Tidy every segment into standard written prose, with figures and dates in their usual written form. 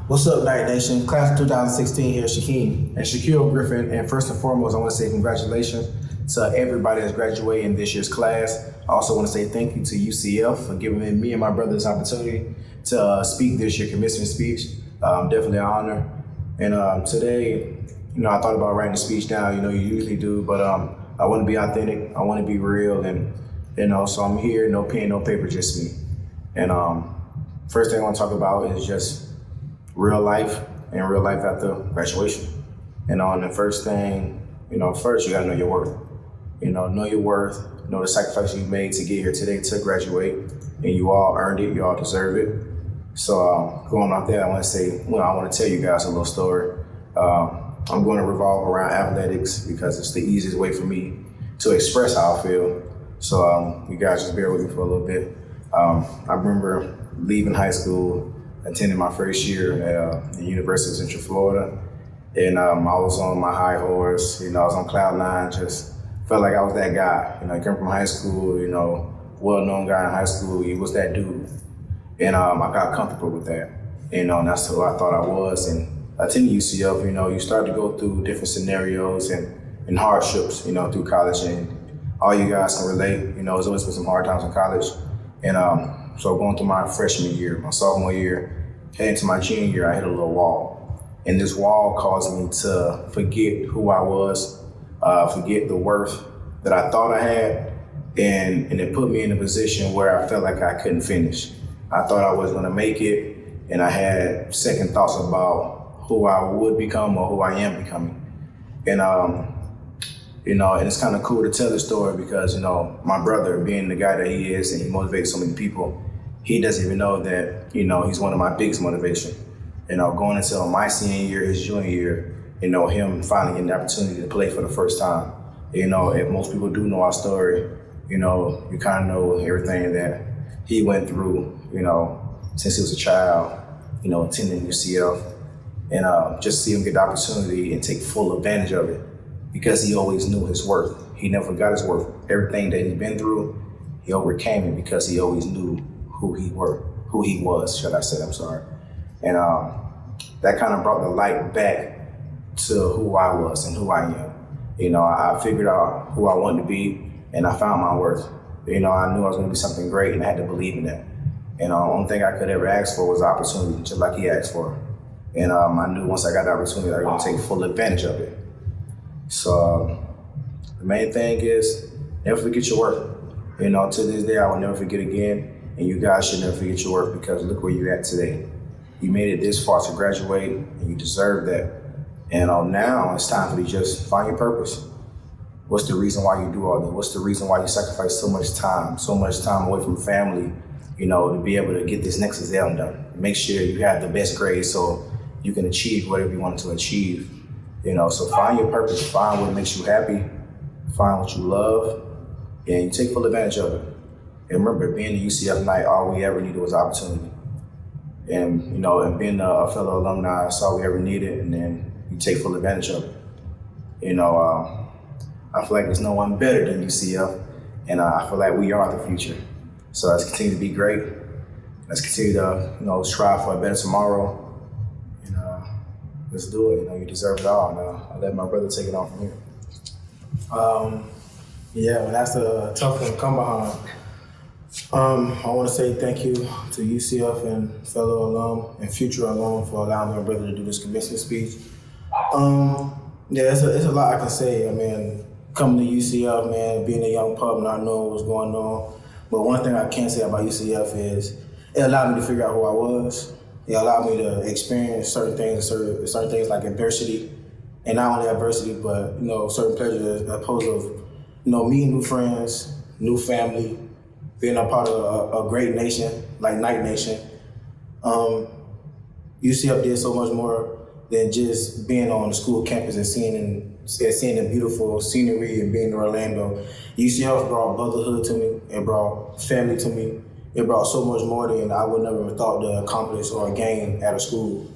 What's up, Night Nation? Class of 2016 here, Shaquem and Shaquille Griffin. And first and foremost, I want to say congratulations to everybody that's graduating this year's class. I also want to say thank you to UCF for giving me and my brother this opportunity to speak this year commencement speech. Definitely an honor. And today, I thought about writing a speech down. You usually do, but I want to be authentic. I want to be real, and so I'm here, no pen, no paper, just me. And first thing I want to talk about is just real life and real life after graduation. And the first thing, first you gotta know your worth. Know your worth, know the sacrifice you made to get here today to graduate, and you all earned it, you all deserve it. So going off that, I want to tell you guys a little story. I'm going to revolve around athletics because it's the easiest way for me to express how I feel. So you guys just bear with me for a little bit. I remember leaving high school, attending my first year at the University of Central Florida, and I was on my high horse. I was on cloud nine. Just felt like I was that guy. I came from high school. Well-known guy in high school. He was that dude, and I got comfortable with that. And that's who I thought I was. And attending UCF, you start to go through different scenarios and hardships, through college, and all you guys can relate. There's always been some hard times in college, and so going through my freshman year, my sophomore year, heading to my junior year, I hit a little wall. And this wall caused me to forget who I was, forget the worth that I thought I had, and it put me in a position where I felt like I couldn't finish. I thought I was gonna make it, and I had second thoughts about who I would become or who I am becoming. And and it's kind of cool to tell the story because, my brother, being the guy that he is and he motivates so many people, he doesn't even know that, he's one of my biggest motivation. Going into my senior year, his junior year, him finally getting the opportunity to play for the first time. If most people do know our story, you kind of know everything that he went through, since he was a child, attending UCF, and just see him get the opportunity and take full advantage of it because he always knew his worth. He never forgot his worth. Everything that he's been through, he overcame it because he always knew who he was, should I say, I'm sorry. And that kind of brought the light back to who I was and who I am. I figured out who I wanted to be, and I found my worth. I knew I was gonna be something great, and I had to believe in that. And the only thing I could ever ask for was opportunity, just like he asked for. And I knew once I got the opportunity, I was gonna take full advantage of it. So the main thing is never forget your worth. To this day, I will never forget again. And you guys should never forget your worth because look where you're at today. You made it this far to graduate, and you deserve that. And now it's time for you to just find your purpose. What's the reason why you do all this? What's the reason why you sacrifice so much time away from family, to be able to get this next exam done? Make sure you have the best grade so you can achieve whatever you want to achieve. So find your purpose, find what makes you happy, find what you love, and you take full advantage of it. And remember, being a UCF Knight, all we ever needed was opportunity. And and being a fellow alumni, that's all we ever needed, and then you take full advantage of it. I feel like there's no one better than UCF, and I feel like we are the future. So let's continue to be great. Let's continue to strive for a better tomorrow. And let's do it. You deserve it all. And I'll let my brother take it on from here. That's a tough one to come behind. I want to say thank you to UCF and fellow alum and future alum for allowing my brother to do this commencement speech. It's a lot I can say. Coming to UCF, man, being a young pup, not knowing what's going on. But one thing I can say about UCF is it allowed me to figure out who I was. It allowed me to experience certain things like adversity, and not only adversity, but certain pleasures as opposed to meeting new friends, new family, being a part of a great nation like Night Nation. UCF did so much more than just being on the school campus and seeing the beautiful scenery and being in Orlando. UCF brought brotherhood to me. It brought family to me. It brought so much more than I would never have thought to accomplish or gain at a school.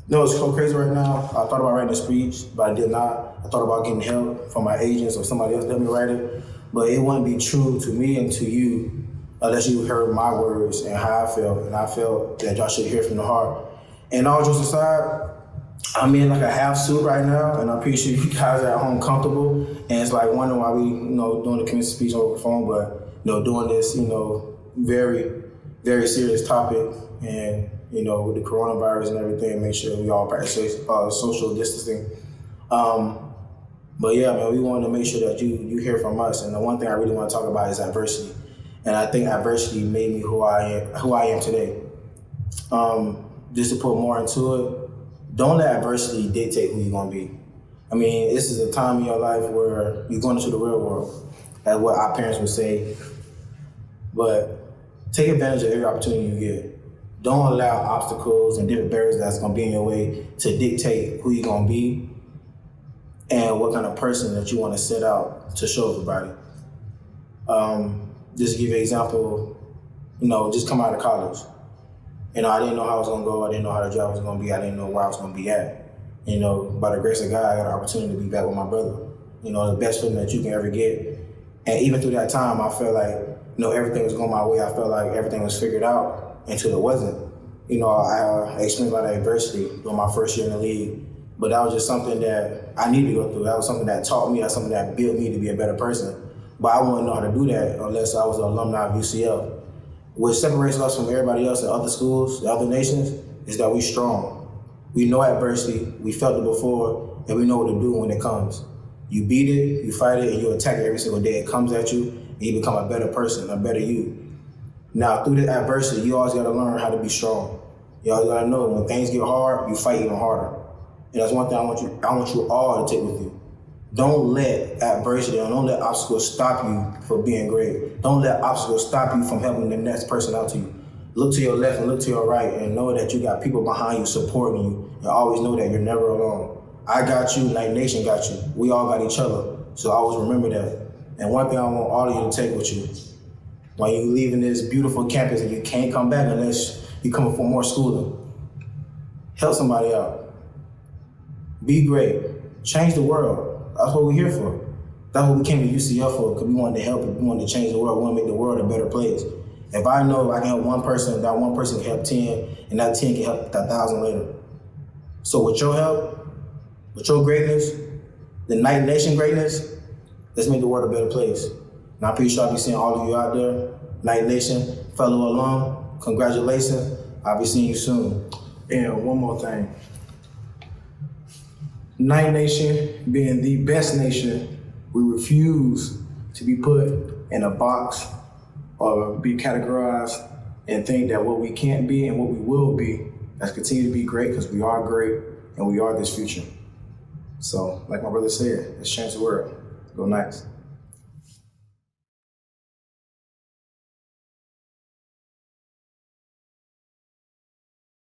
It's so crazy right now. I thought about writing a speech, but I did not. I thought about getting help from my agents or somebody else to help me write it. But it wouldn't be true to me and to you unless you heard my words and how I felt, and I felt that y'all should hear from the heart. And all jokes aside, I'm in like a half suit right now, and I appreciate you guys at home comfortable. And it's like wondering why we, doing the commencement speech over the phone, but doing this, very, very serious topic, and with the coronavirus and everything, make sure we all practice social distancing. But yeah, man, we wanted to make sure that you hear from us. And the one thing I really want to talk about is adversity, and I think adversity made me who I am today. Just to put more into it. Don't let adversity dictate who you're gonna be. I mean, this is a time in your life where you're going into the real world, as what our parents would say. But take advantage of every opportunity you get. Don't allow obstacles and different barriers that's gonna be in your way to dictate who you're gonna be and what kind of person that you wanna set out to show everybody. Just to give you an example, just come out of college. I didn't know how I was gonna go. I didn't know how the job was gonna be. I didn't know where I was gonna be at. By the grace of God, I got an opportunity to be back with my brother. The best feeling that you can ever get. And even through that time, I felt like, everything was going my way. I felt like everything was figured out until it wasn't. I experienced a lot of adversity during my first year in the league, but that was just something that I needed to go through. That was something that taught me. That's something that built me to be a better person. But I wouldn't know how to do that unless I was an alumni of UCF. What separates us from everybody else in other schools, the other nations, is that we're strong. We know adversity, we felt it before, and we know what to do when it comes. You beat it, you fight it, and you attack it every single day. It comes at you, and you become a better person, a better you. Now, through the adversity, you always gotta learn how to be strong. You always gotta know when things get hard, you fight even harder. And that's one thing I want you all to take with you. Don't let adversity, don't let obstacles stop you from being great. Don't let obstacles stop you from helping the next person out to you. Look to your left and look to your right and know that you got people behind you supporting you, and always know that you're never alone. I got you, Night Nation got you. We all got each other, so always remember that. And one thing I want all of you to take with you, when you leaving this beautiful campus and you can't come back unless you're coming for more schooling, help somebody out. Be great. Change the world. That's what we're here for. That's what we came to UCF for, because we wanted to help it. We wanted to change the world. We want to make the world a better place. If I know I can help one person, that one person can help 10, and that 10 can help 1,000 later. So with your help, with your greatness, the Night Nation greatness, let's make the world a better place. And I'm pretty sure I'll be seeing all of you out there. Night Nation, fellow alum, congratulations. I'll be seeing you soon. And one more thing. Night Nation, being the best nation, we refuse to be put in a box or be categorized and think that what we can't be and what we will be, let's continue to be great, because we are great and we are this future. So, like my brother said, let's change the world. Go Knights.